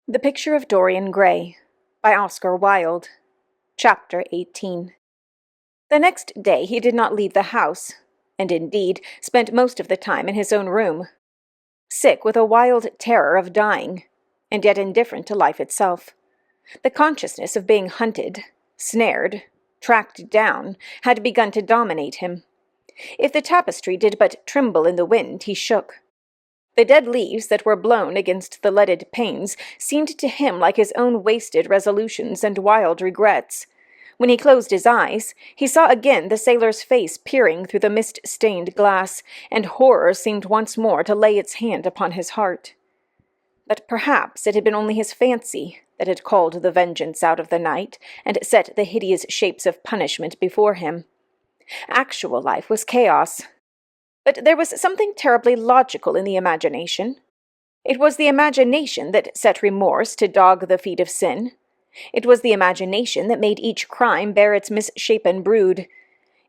The Picture of Dorian Gray by Oscar Wilde. Chapter 18. The next day he did not leave the house, and indeed spent most of the time in his own room, sick with a wild terror of dying, and yet indifferent to life itself. The consciousness of being hunted, snared, tracked down, had begun to dominate him. If the tapestry did but tremble in the wind, he shook. The dead leaves that were blown against the leaded panes seemed to him like his own wasted resolutions and wild regrets. When he closed his eyes, he saw again the sailor's face peering through the mist-stained glass, and horror seemed once more to lay its hand upon his heart. But perhaps it had been only his fancy that had called the vengeance out of the night and set the hideous shapes of punishment before him. Actual life was chaos. But there was something terribly logical in the imagination. It was the imagination that set remorse to dog the feet of sin. It was the imagination that made each crime bear its misshapen brood.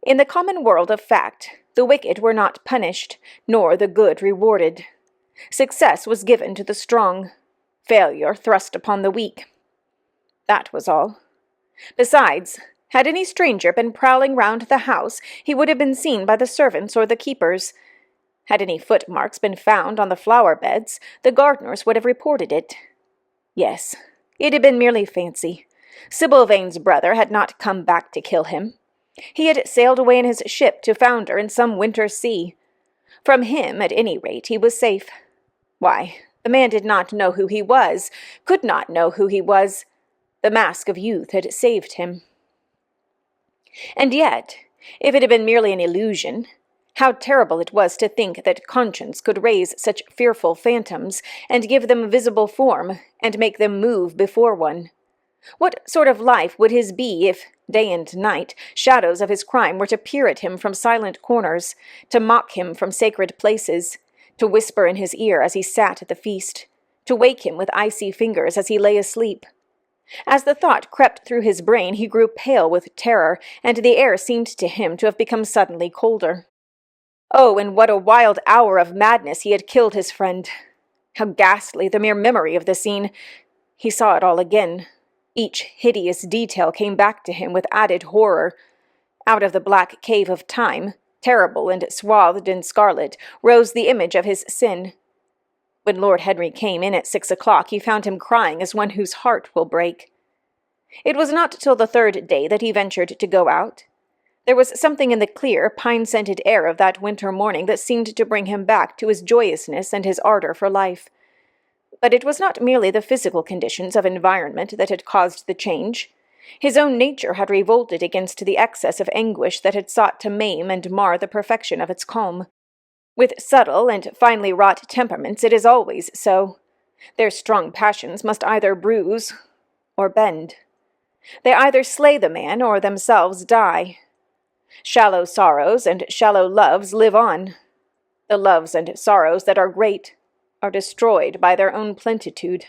In the common world of fact, the wicked were not punished, nor the good rewarded. Success was given to the strong, failure thrust upon the weak. That was all. Besides, had any stranger been prowling round the house, he would have been seen by the servants or the keepers. Had any footmarks been found on the flower-beds, the gardeners would have reported it. Yes, it had been merely fancy. Sybil Vane's brother had not come back to kill him. He had sailed away in his ship to founder in some winter sea. From him, at any rate, he was safe. Why, the man did not know who he was, could not know who he was. The mask of youth had saved him. And yet, if it had been merely an illusion, how terrible it was to think that conscience could raise such fearful phantoms, and give them visible form, and make them move before one. What sort of life would his be if, day and night, shadows of his crime were to peer at him from silent corners, to mock him from sacred places, to whisper in his ear as he sat at the feast, to wake him with icy fingers as he lay asleep? As the thought crept through his brain, he grew pale with terror, and the air seemed to him to have become suddenly colder. Oh, in what a wild hour of madness he had killed his friend! How ghastly the mere memory of the scene! He saw it all again. Each hideous detail came back to him with added horror. Out of the black cave of time, terrible and swathed in scarlet, rose the image of his sin. When Lord Henry came in at 6 o'clock, he found him crying as one whose heart will break. It was not till the third day that he ventured to go out. There was something in the clear, pine-scented air of that winter morning that seemed to bring him back to his joyousness and his ardor for life. But it was not merely the physical conditions of environment that had caused the change. His own nature had revolted against the excess of anguish that had sought to maim and mar the perfection of its calm. With subtle and finely wrought temperaments it is always so. Their strong passions must either bruise or bend. They either slay the man or themselves die. Shallow sorrows and shallow loves live on. The loves and sorrows that are great are destroyed by their own plenitude.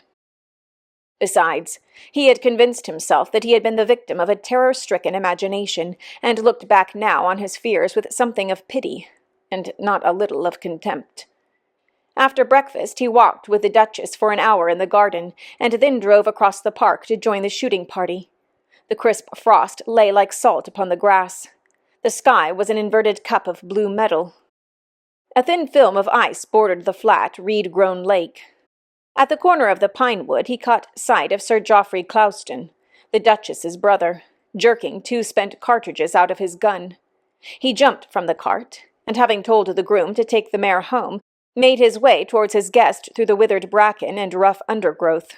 Besides, he had convinced himself that he had been the victim of a terror-stricken imagination, and looked back now on his fears with something of pity, and not a little of contempt. After breakfast he walked with the Duchess for an hour in the garden, and then drove across the park to join the shooting party. The crisp frost lay like salt upon the grass. The sky was an inverted cup of blue metal. A thin film of ice bordered the flat, reed-grown lake. At the corner of the pine wood he caught sight of Sir Geoffrey Clouston, the Duchess's brother, jerking 2 spent cartridges out of his gun. He jumped from the cart, and having told the groom to take the mare home, made his way towards his guest through the withered bracken and rough undergrowth.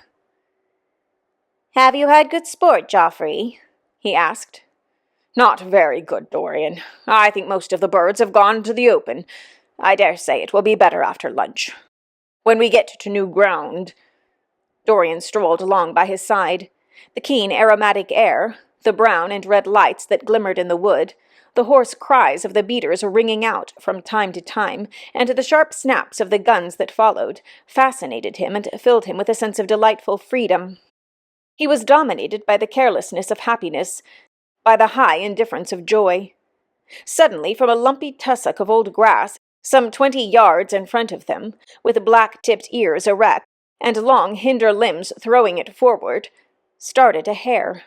"Have you had good sport, Geoffrey?" he asked. "Not very good, Dorian. I think most of the birds have gone to the open. I dare say it will be better after lunch. When we get to new ground—" Dorian strolled along by his side. The keen aromatic air, the brown and red lights that glimmered in the wood, the hoarse cries of the beaters ringing out from time to time, and the sharp snaps of the guns that followed, fascinated him and filled him with a sense of delightful freedom. He was dominated by the carelessness of happiness, by the high indifference of joy. Suddenly, from a lumpy tussock of old grass, some 20 yards in front of them, with black-tipped ears erect, and long hinder limbs throwing it forward, started a hare.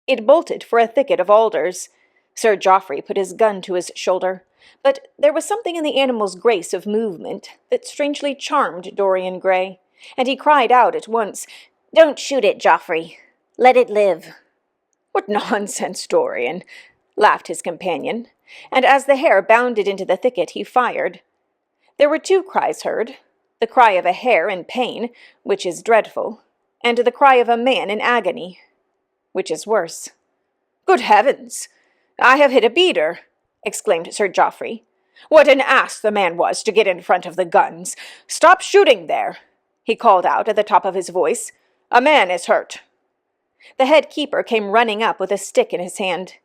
It bolted for a thicket of alders. Sir Geoffrey put his gun to his shoulder, but there was something in the animal's grace of movement that strangely charmed Dorian Gray, and he cried out at once, "Don't shoot it, Geoffrey. Let it live." "What nonsense, Dorian," laughed his companion, and as the hare bounded into the thicket he fired. There were two cries heard, the cry of a hare in pain, which is dreadful, and the cry of a man in agony, which is worse. "Good heavens! I have hit a beater!" exclaimed Sir Geoffrey. "What an ass the man was to get in front of the guns! Stop shooting there!" he called out at the top of his voice. "A man is hurt." The head keeper came running up with a stick in his hand.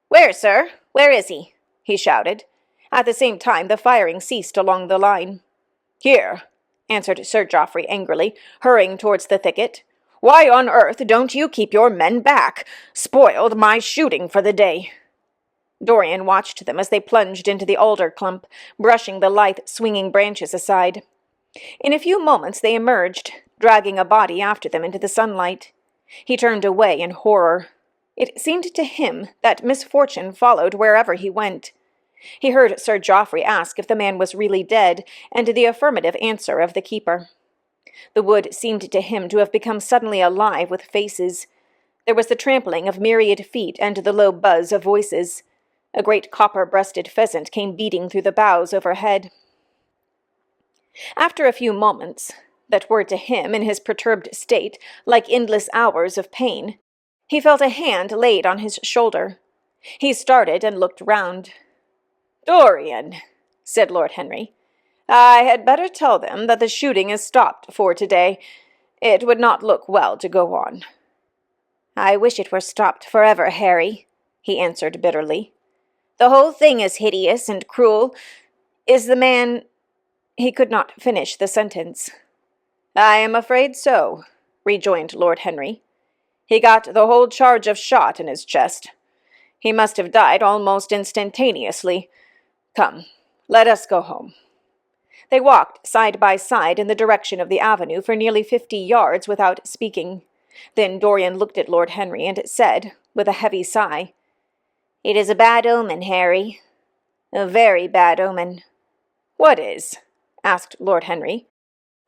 "Where, sir? Where is he?" he shouted. At the same time the firing ceased along the line. "Here," answered Sir Geoffrey angrily, hurrying towards the thicket. "Why on earth don't you keep your men back? Spoiled my shooting for the day." Dorian watched them as they plunged into the alder clump, brushing the lithe, swinging branches aside. In a few moments they emerged, dragging a body after them into the sunlight. He turned away in horror. It seemed to him that misfortune followed wherever he went. He heard Sir Geoffrey ask if the man was really dead, and the affirmative answer of the keeper. The wood seemed to him to have become suddenly alive with faces. There was the trampling of myriad feet and the low buzz of voices. A great copper-breasted pheasant came beating through the boughs overhead. After a few moments, that were to him, in his perturbed state, like endless hours of pain, he felt a hand laid on his shoulder. He started and looked round. "Dorian," said Lord Henry, "I had better tell them that the shooting is stopped for today. It would not look well to go on." "I wish it were stopped forever, Harry," he answered bitterly. "The whole thing is hideous and cruel. Is the man—" He could not finish the sentence. "I am afraid so," rejoined Lord Henry. "He got the whole charge of shot in his chest. He must have died almost instantaneously. Come, let us go home." They walked side by side in the direction of the avenue for nearly 50 yards without speaking. Then Dorian looked at Lord Henry and said, with a heavy sigh, "It is a bad omen, Harry. A very bad omen." "What is?" asked Lord Henry.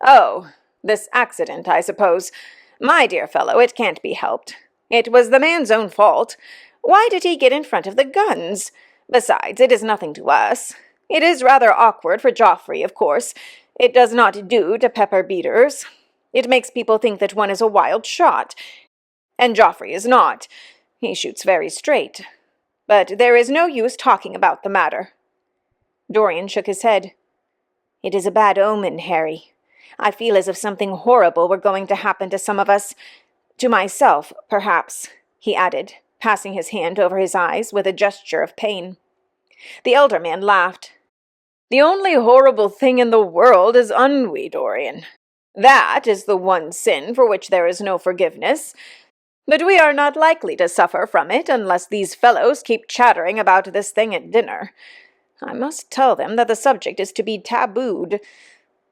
"Oh, this accident, I suppose. My dear fellow, it can't be helped. It was the man's own fault. Why did he get in front of the guns? Besides, it is nothing to us. It is rather awkward for Geoffrey, of course. It does not do to pepper beaters. It makes people think that one is a wild shot. And Geoffrey is not. He shoots very straight. But there is no use talking about the matter." Dorian shook his head. "It is a bad omen, Harry. I feel as if something horrible were going to happen to some of us. To myself, perhaps," he added, passing his hand over his eyes with a gesture of pain. The elder man laughed. "The only horrible thing in the world is ennui, Dorian. That is the one sin for which there is no forgiveness. But we are not likely to suffer from it unless these fellows keep chattering about this thing at dinner. I must tell them that the subject is to be tabooed.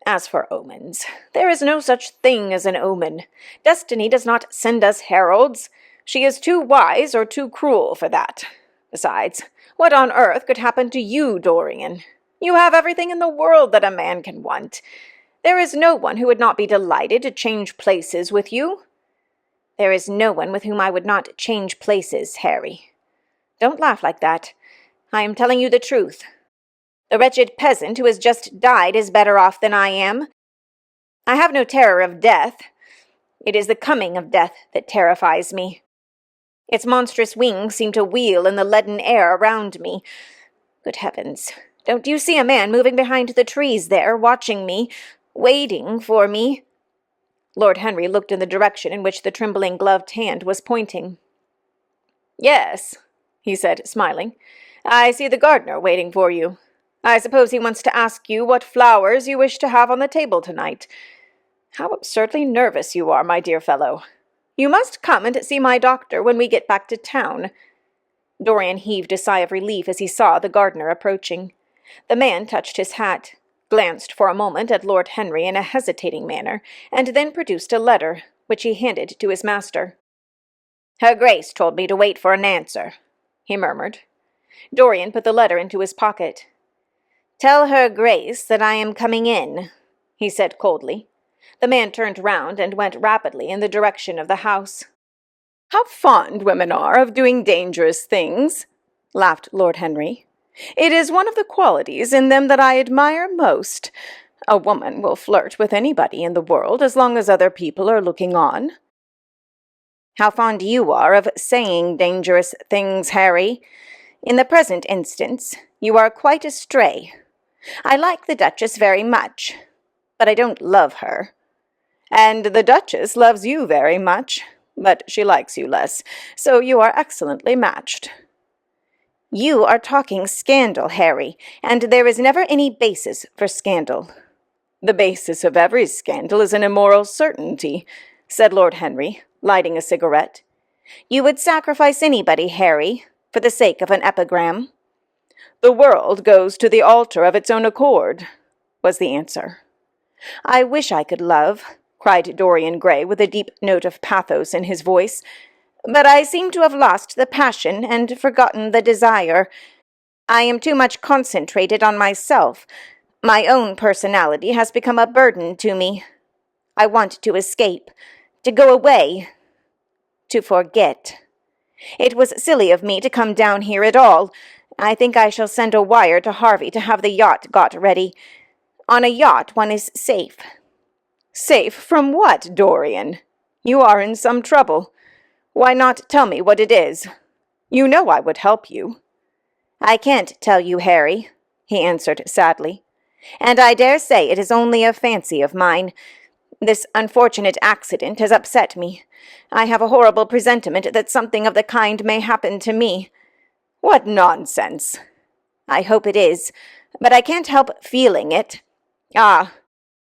As for omens, there is no such thing as an omen. Destiny does not send us heralds. She is too wise or too cruel for that. Besides, what on earth could happen to you, Dorian? You have everything in the world that a man can want. There is no one who would not be delighted to change places with you." "There is no one with whom I would not change places, Harry. Don't laugh like that. I am telling you the truth. The wretched peasant who has just died is better off than I am. I have no terror of death. It is the coming of death that terrifies me. Its monstrous wings seem to wheel in the leaden air around me. Good heavens, don't you see a man moving behind the trees there, watching me, waiting for me?" Lord Henry looked in the direction in which the trembling gloved hand was pointing. "Yes," he said, smiling. "I see the gardener waiting for you. I suppose he wants to ask you what flowers you wish to have on the table tonight. How absurdly nervous you are, my dear fellow. You must come and see my doctor when we get back to town." Dorian heaved a sigh of relief as he saw the gardener approaching. The man touched his hat. glanced for a moment at Lord Henry in a hesitating manner, and then produced a letter, which he handed to his master. "Her Grace told me to wait for an answer," he murmured. Dorian put the letter into his pocket. "Tell Her Grace that I am coming in," he said coldly. The man turned round and went rapidly in the direction of the house. "How fond women are of doing dangerous things," laughed Lord Henry. "It is one of the qualities in them that I admire most. A woman will flirt with anybody in the world as long as other people are looking on." "How fond you are of saying dangerous things, Harry. In the present instance, you are quite astray. I like the Duchess very much, but I don't love her. And the Duchess loves you very much, but she likes you less, so you are excellently matched." "You are talking scandal, Harry, and there is never any basis for scandal." "The basis of every scandal is an immoral certainty," said Lord Henry, lighting a cigarette. "You would sacrifice anybody, Harry, for the sake of an epigram." "The world goes to the altar of its own accord," was the answer. "I wish I could love," cried Dorian Gray with a deep note of pathos in his voice, "but I seem to have lost the passion and forgotten the desire. I am too much concentrated on myself. My own personality has become a burden to me. I want to escape, to go away, to forget. It was silly of me to come down here at all. I think I shall send a wire to Harvey to have the yacht got ready. On a yacht one is safe." "Safe from what, Dorian? You are in some trouble. Why not tell me what it is? You know I would help you." "I can't tell you, Harry," he answered sadly. "And I dare say it is only a fancy of mine. This unfortunate accident has upset me. I have a horrible presentiment that something of the kind may happen to me." "What nonsense!" "I hope it is, but I can't help feeling it. Ah,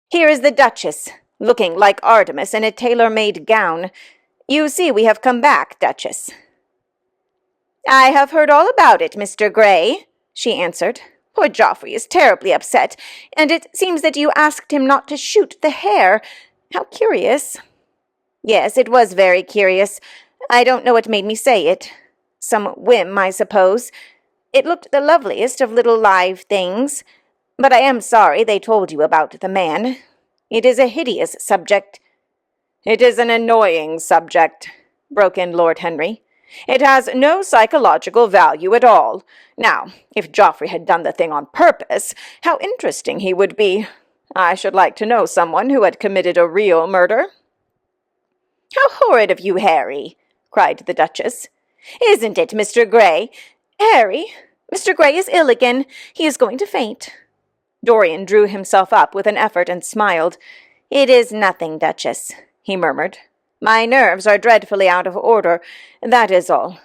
here is the Duchess, looking like Artemis in a tailor-made gown. You see we have come back, Duchess." "I have heard all about it, Mr. Gray," she answered. "Poor Geoffrey is terribly upset, and it seems that you asked him not to shoot the hare. How curious." "Yes, it was very curious. I don't know what made me say it. Some whim, I suppose. It looked the loveliest of little live things. But I am sorry they told you about the man. It is a hideous subject." "It is an annoying subject," broke in Lord Henry. "It has no psychological value at all. Now, if Geoffrey had done the thing on purpose, how interesting he would be. I should like to know someone who had committed a real murder." "How horrid of you, Harry!" cried the Duchess. "Isn't it, Mr. Gray? Harry, Mr. Gray is ill again. He is going to faint." Dorian drew himself up with an effort and smiled. "It is nothing, Duchess," he murmured. "My nerves are dreadfully out of order, that is all.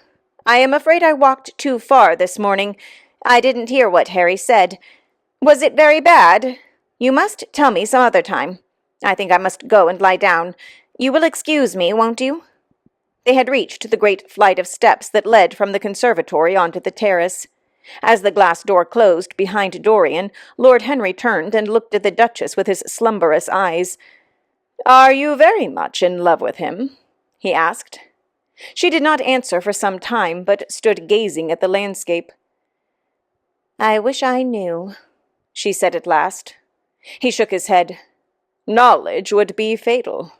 I am afraid I walked too far this morning. I didn't hear what Harry said. Was it very bad? You must tell me some other time. I think I must go and lie down. You will excuse me, won't you?" They had reached the great flight of steps that led from the conservatory onto the terrace. As the glass door closed behind Dorian, Lord Henry turned and looked at the Duchess with his slumberous eyes. "Are you very much in love with him?" he asked. She did not answer for some time, but stood gazing at the landscape. "I wish I knew," she said at last. He shook his head. "Knowledge would be fatal.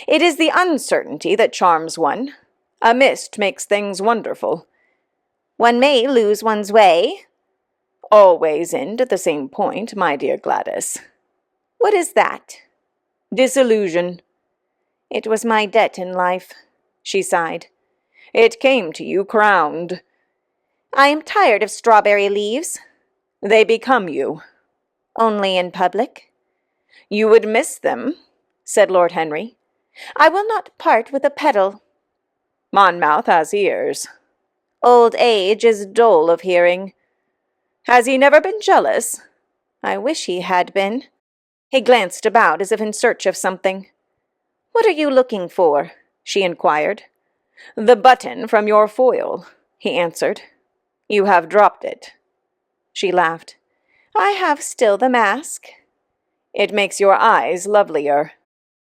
It is the uncertainty that charms one. A mist makes things wonderful." "One may lose one's way." "Always end at the same point, my dear Gladys." "What is that?" "Disillusion." "It was my debt in life," she sighed. "It came to you crowned." "I am tired of strawberry leaves." "They become you." "Only in public." "You would miss them," said Lord Henry. "I will not part with a petal." "Monmouth has ears." "Old age is dull of hearing." "Has he never been jealous?" "I wish he had been." He glanced about as if in search of something. "What are you looking for?" she inquired. "The button from your foil," he answered. "You have dropped it." She laughed. I have still the mask." "It makes your eyes lovelier,"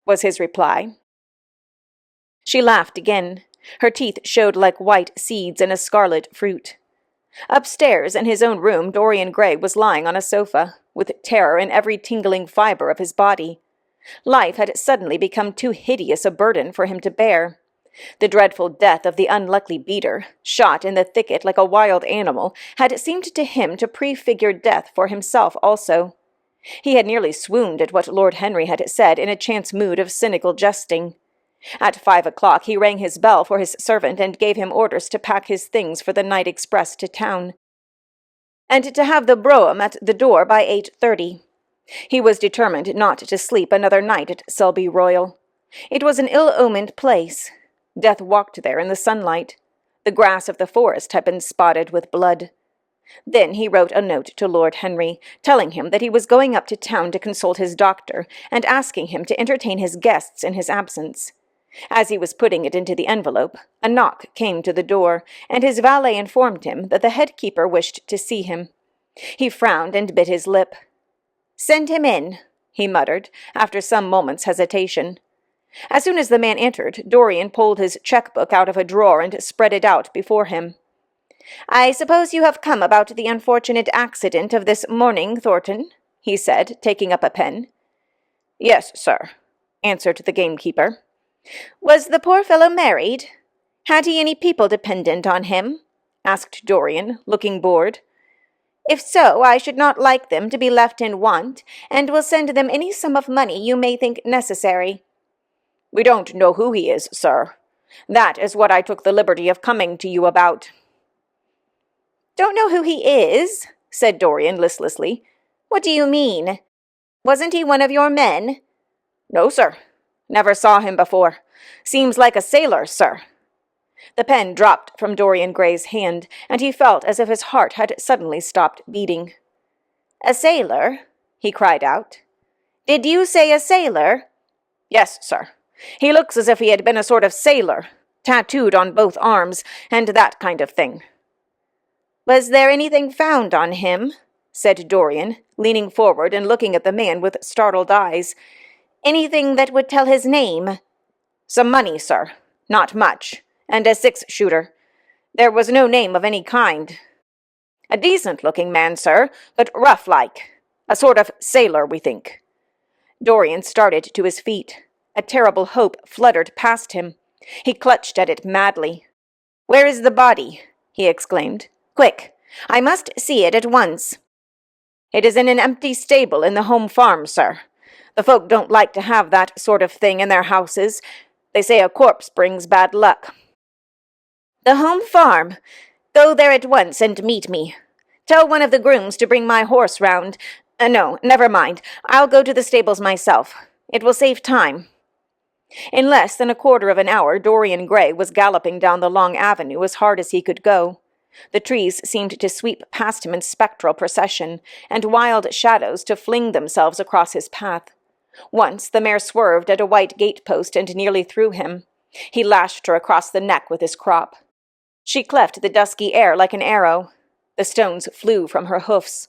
was his reply. She laughed again. Her teeth showed like white seeds in a scarlet fruit. Upstairs, in his own room, Dorian Gray was lying on a sofa, with terror in every tingling fiber of his body. Life had suddenly become too hideous a burden for him to bear. The dreadful death of the unlucky beater, shot in the thicket like a wild animal, had seemed to him to prefigure death for himself also. He had nearly swooned at what Lord Henry had said in a chance mood of cynical jesting. At 5 o'clock he rang his bell for his servant and gave him orders to pack his things for the night express to town, and to have the brougham at the door by 8:30. He was determined not to sleep another night at Selby Royal. It was an ill-omened place. Death walked there in the sunlight. The grass of the forest had been spotted with blood. Then he wrote a note to Lord Henry, telling him that he was going up to town to consult his doctor, and asking him to entertain his guests in his absence. As he was putting it into the envelope, a knock came to the door, and his valet informed him that the head-keeper wished to see him. He frowned and bit his lip. "Send him in," he muttered, after some moments' hesitation. As soon as the man entered, Dorian pulled his cheque-book out of a drawer and spread it out before him. "I suppose you have come about the unfortunate accident of this morning, Thornton?" he said, taking up a pen. "Yes, sir," answered the gamekeeper. "Was the poor fellow married? Had he any people dependent on him?" asked Dorian, looking bored. "If so, I should not like them to be left in want, and will send them any sum of money you may think necessary." "We don't know who he is, sir. That is what I took the liberty of coming to you about." "Don't know who he is?" said Dorian listlessly. "What do you mean? Wasn't he one of your men?" "No, sir. Never saw him before. Seems like a sailor, sir." The pen dropped from Dorian Gray's hand, and he felt as if his heart had suddenly stopped beating. "A sailor?" he cried out. "Did you say a sailor?" "Yes, sir. He looks as if he had been a sort of sailor, tattooed on both arms, and that kind of thing." "Was there anything found on him?" said Dorian, leaning forward and looking at the man with startled eyes. "Anything that would tell his name?" "Some money, sir. Not much. And a 6-shooter. There was no name of any kind. A decent-looking man, sir, but rough-like. A sort of sailor, we think." Dorian started to his feet. A terrible hope fluttered past him. He clutched at it madly. "Where is the body?" he exclaimed. "Quick! I must see it at once." "It is in an empty stable in the home farm, sir. The folk don't like to have that sort of thing in their houses. They say a corpse brings bad luck." "The home farm? Go there at once and meet me. Tell one of the grooms to bring my horse round. No, never mind. I'll go to the stables myself. It will save time." In less than a quarter of an hour, Dorian Gray was galloping down the long avenue as hard as he could go. The trees seemed to sweep past him in spectral procession, and wild shadows to fling themselves across his path. Once the mare swerved at a white gate-post and nearly threw him. He lashed her across the neck with his crop. She cleft the dusky air like an arrow. The stones flew from her hoofs.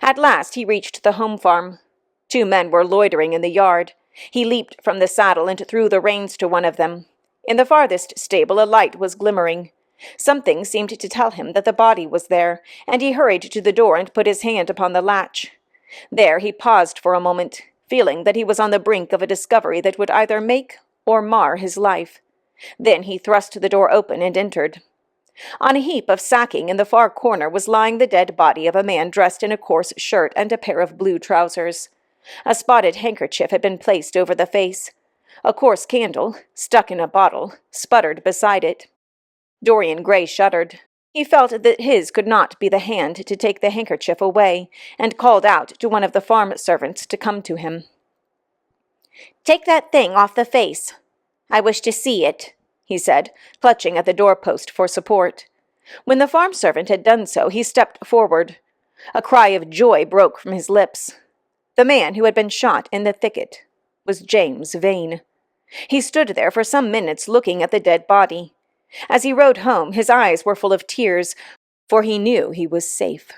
At last he reached the home farm. 2 men were loitering in the yard. He leaped from the saddle and threw the reins to one of them. In the farthest stable a light was glimmering. Something seemed to tell him that the body was there, and he hurried to the door and put his hand upon the latch. There he paused for a moment, feeling that he was on the brink of a discovery that would either make or mar his life. Then he thrust the door open and entered. On a heap of sacking in the far corner was lying the dead body of a man dressed in a coarse shirt and a pair of blue trousers. A spotted handkerchief had been placed over the face. A coarse candle, stuck in a bottle, sputtered beside it. Dorian Gray shuddered. He felt that his could not be the hand to take the handkerchief away, and called out to one of the farm servants to come to him. "Take that thing off the face. I wish to see it," he said, clutching at the doorpost for support. When the farm servant had done so, he stepped forward. A cry of joy broke from his lips. The man who had been shot in the thicket was James Vane. He stood there for some minutes looking at the dead body. As he rode home, his eyes were full of tears, for he knew he was safe.